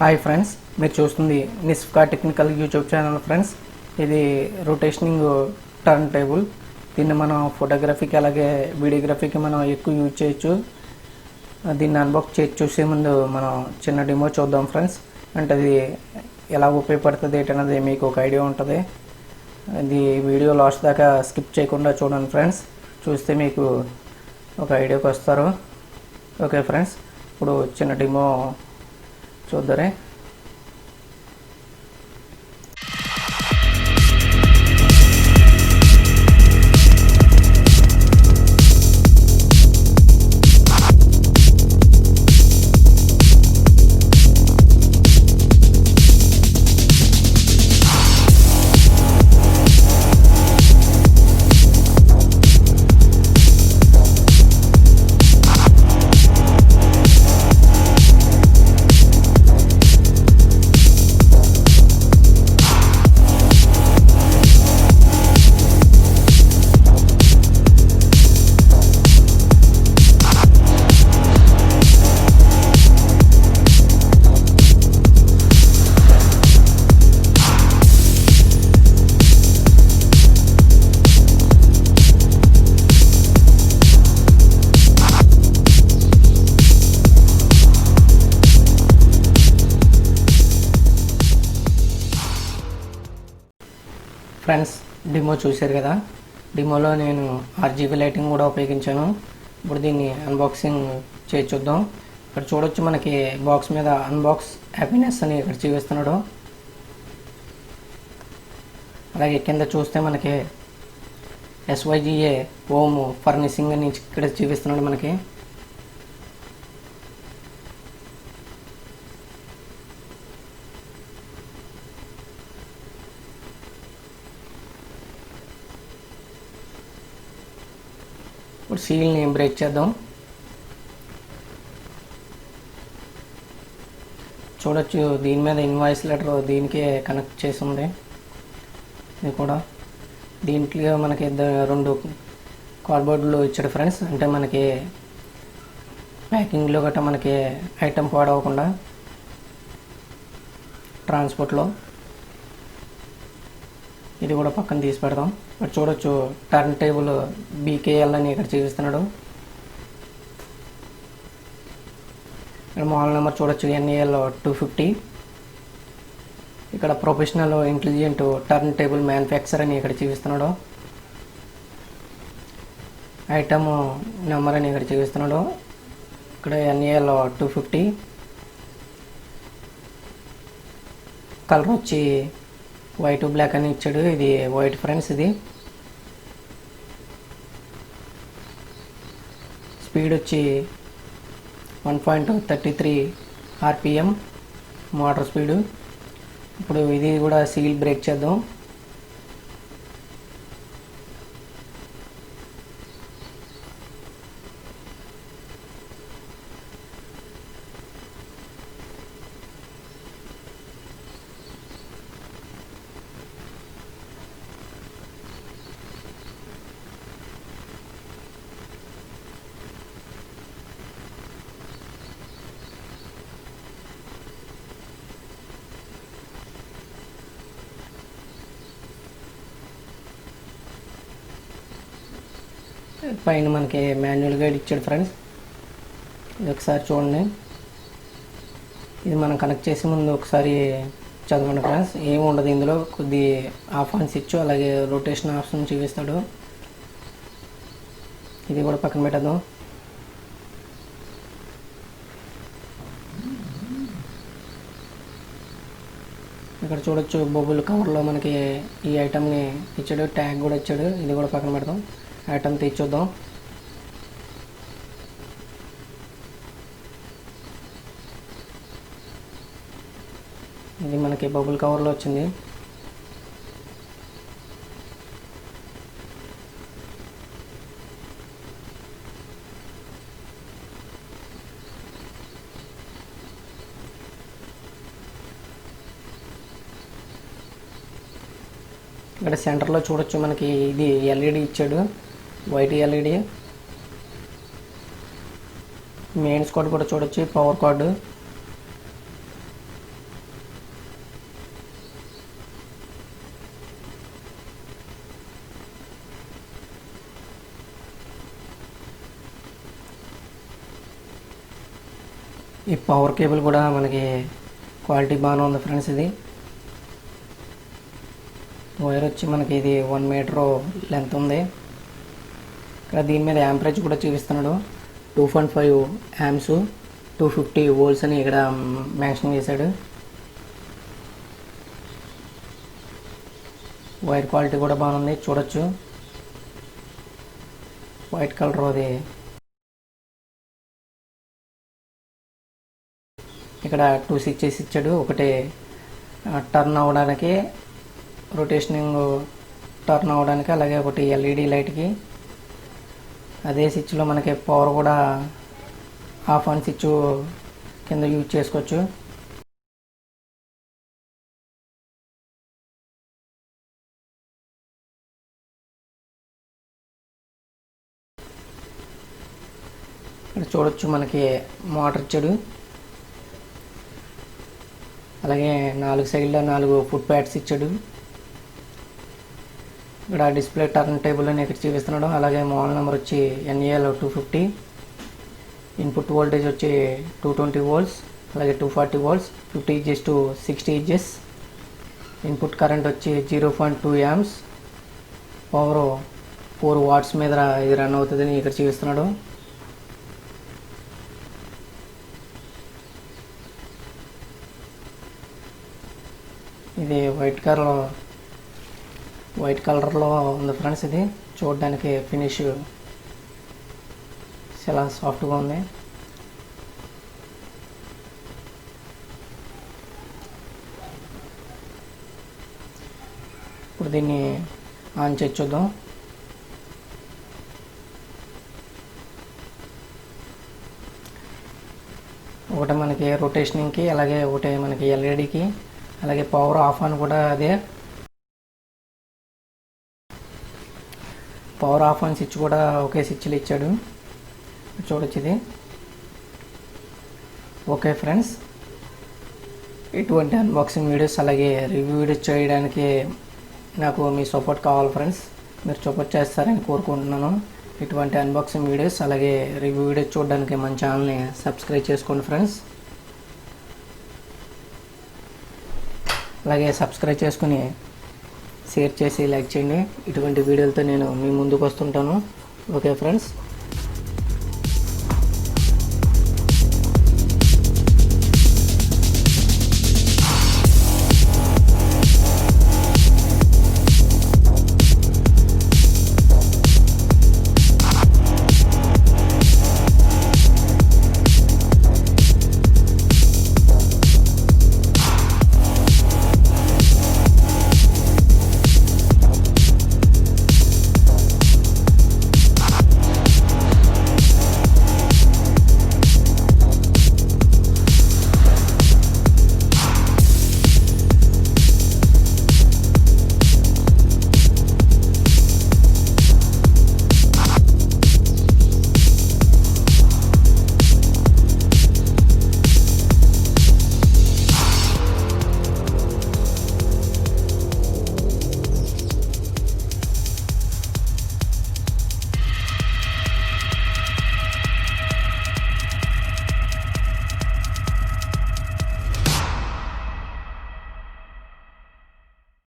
Hi friends, మీరు చూస్తుంది నిస్ఫ్కా technical YouTube channel friends. ఇది రొటేషనింగ్ టర్న్ టేబుల్. దీన్ని మనం ఫోటోగ్రఫీకి అలాగే వీడియోగ్రఫీకి మనం ఎక్కువ యూజ్ చేయొచ్చు. దీన్ని అన్బాక్స్ చేసి చూసే ముందు మనం చిన్న డెమో చూద్దాం ఫ్రెండ్స్. అంటే అది ఎలా ఉపయోగపడుతుంది ఏంటనేది మీకు ఒక ఐడియా ఉంటుంది. ఇది వీడియో లాస్ట్ దాకా స్కిప్ చేయకుండా చూడండి ఫ్రెండ్స్. చూస్తే మీకు ఒక ఐడియాకి వస్తారు. ఓకే ఫ్రెండ్స్, ఇప్పుడు చిన్న డెమో చూద్దరే. ఫ్రెండ్స్, డెమో చూశారు కదా. డెమోలో నేను ఆర్జీబీ లైటింగ్ కూడా ఉపయోగించాను. ఇప్పుడు దీన్ని అన్బాక్సింగ్ చేసి చూద్దాం. ఇక్కడ చూడొచ్చు, మనకి బాక్స్ మీద అన్బాక్స్ హ్యాపీనెస్ అని ఇక్కడ చూపిస్తున్నాడు. అలాగే కింద చూస్తే మనకి SYGA హోమ్ ఫర్నిషింగ్ అని ఇక్కడ చూపిస్తున్నాడు మనకి. ఇప్పుడు సీల్ని బ్రేక్ చేద్దాం. చూడొచ్చు, దీని మీద ఇన్వాయిస్ లెటర్ దీనికే కనెక్ట్ చేసి ఉంది. ఇది కూడా దీంట్లో మనకి రెండు కార్డ్బోర్డులు ఇచ్చాడు ఫ్రెండ్స్. అంటే మనకి ప్యాకింగ్లో గట్రా మనకి ఐటెం పాడవకుండా ట్రాన్స్పోర్ట్లో. ఇది కూడా పక్కన తీసి పెడదాం. ఇక్కడ చూడొచ్చు, టర్న్ టేబుల్ BKL అని ఇక్కడ చూపిస్తున్నాడు. ఇక్కడ మోడల్ నెంబర్ చూడొచ్చు, NAL 250. ఇక్కడ professional intelligent turn table manufacture అని ఇక్కడ చూపిస్తున్నాడు. ఐటమ్ నెంబర్ అని ఇక్కడ చూపిస్తున్నాడు. ఇక్కడ NAL 250. కలర్ వచ్చి వైట్ బ్లాక్ అని ఇచ్చాడు. ఇది వైట్ ఫ్రెండ్స్. ఇది స్పీడ్ వచ్చి 1.33 RPM మోటార్ స్పీడు. ఇప్పుడు ఇది కూడా సీల్ బ్రేక్ చేద్దాం. పైన మనకి మాన్యువల్ గైడ్ ఇచ్చాడు ఫ్రెండ్స్. ఇది ఒకసారి చూడండి. ఇది మనం కనెక్ట్ చేసే ముందు ఒకసారి చదవండి ఫ్రెండ్స్. ఏమి ఉండదు ఇందులో. కొద్ది ఆఫ్ ఆన్ స్విచ్ అలాగే రొటేషన్ ఆప్షన్ చూపిస్తాడు. ఇది కూడా పక్కన పెట్టేద్దాం. ఇక్కడ చూడొచ్చు, బొబ్బుల్ కవర్లో మనకి ఈ ఐటమ్ని ఇచ్చాడు. ట్యాగ్ కూడా ఇచ్చాడు. ఇది కూడా పక్కన పెడదాం. ఐటమ్ తీర్చొద్దాం. ఇది మనకి బబుల్ కవర్లో వచ్చింది. ఇక్కడ సెంటర్లో చూడొచ్చు, మనకి ఇది LED ఇచ్చాడు, వైట్ LED. మెయిన్స్ కార్డ్ కూడా చూడొచ్చు, పవర్ కార్డు. ఈ పవర్ కేబుల్ కూడా మనకి క్వాలిటీ బాగానే ఉంది ఫ్రెండ్స్. ఇది వైర్ వచ్చి మనకి ఇది 1 మీటర్ లెంత్ ఉంది. ఇక్కడ దీని మీద యాంపరేజ్ కూడా చూపిస్తున్నాడు. 2.5 యాంప్స్ 250 వోల్ట్స్ అని ఇక్కడ మెన్షన్ చేశాడు. వైర్ క్వాలిటీ కూడా బాగుంది, చూడొచ్చు. వైట్ కలర్ అది. ఇక్కడ 2 స్విచెస్ ఇచ్చాడు. ఒకటి టర్న్ అవ్వడానికి, రొటేషనింగ్ టర్న్ అవ్వడానికి, అలాగే ఒకటి ఎల్ఈడి లైట్కి. అదే స్విచ్లో మనకి పవర్ కూడా ఆఫ్ ఆన్ స్విచ్ కింద యూజ్ చేసుకోవచ్చు. ఇక్కడ చూడొచ్చు మనకి మోటార్ ఇచ్చాడు. అలాగే 4 సైడ్లో 4 ఫుట్ ప్యాడ్స్ ఇచ్చాడు. ఇక్కడ డిస్ప్లే టర్న్ టేబుల్ అని ఇక్కడ చూపిస్తున్నాడు. అలాగే మోడల్ నెంబర్ వచ్చి NAL 250. ఇన్పుట్ వోల్టేజ్ వచ్చి 220 వోల్ట్స్, అలాగే 240 volts, 50 inches to 60 inches. Input current వచ్చి 0.2 యాంప్స్. పవర్ 4 వాట్స్ మీద ఇది రన్ అవుతుందని ఇక్కడ చూపిస్తున్నాడు. ఇది వైట్ కలర్లో ఉంది ఫ్రెండ్స్. ఇది చూడడానికి ఫినిష్ చాలా సాఫ్ట్గా ఉంది. ఇప్పుడు దీన్ని ఆన్ చేసి చూద్దాం. ఒకటి మనకి రొటేషనింగ్కి, అలాగే ఒకటి మనకి ఎల్ఈడికి, అలాగే పవర్ ఆఫ్ ఆన్ కూడా అదే. పవర్ ఆఫ్ ఆన్ స్విచ్ కూడా ఒకే స్విచ్లు ఇచ్చాడు, చూడొచ్చు. ఇది ఓకే ఫ్రెండ్స్. ఇటువంటి అన్బాక్సింగ్ వీడియోస్ అలాగే రివ్యూ వీడియోస్ చేయడానికి నాకు మీ సపోర్ట్ కావాలి ఫ్రెండ్స్. మీరు సపోర్ట్ చేస్తారని కోరుకుంటున్నాను. ఇటువంటి అన్బాక్సింగ్ వీడియోస్ అలాగే రివ్యూ వీడియోస్ చూడడానికి మన ఛానల్ని సబ్స్క్రైబ్ చేసుకోండి ఫ్రెండ్స్. అలాగే సబ్స్క్రైబ్ చేసుకుని షేర్ చేసి లైక్ చేయండి. ఇటువంటి వీడియోలతో నేను మీ ముందుకు వస్తుంటాను. Okay friends.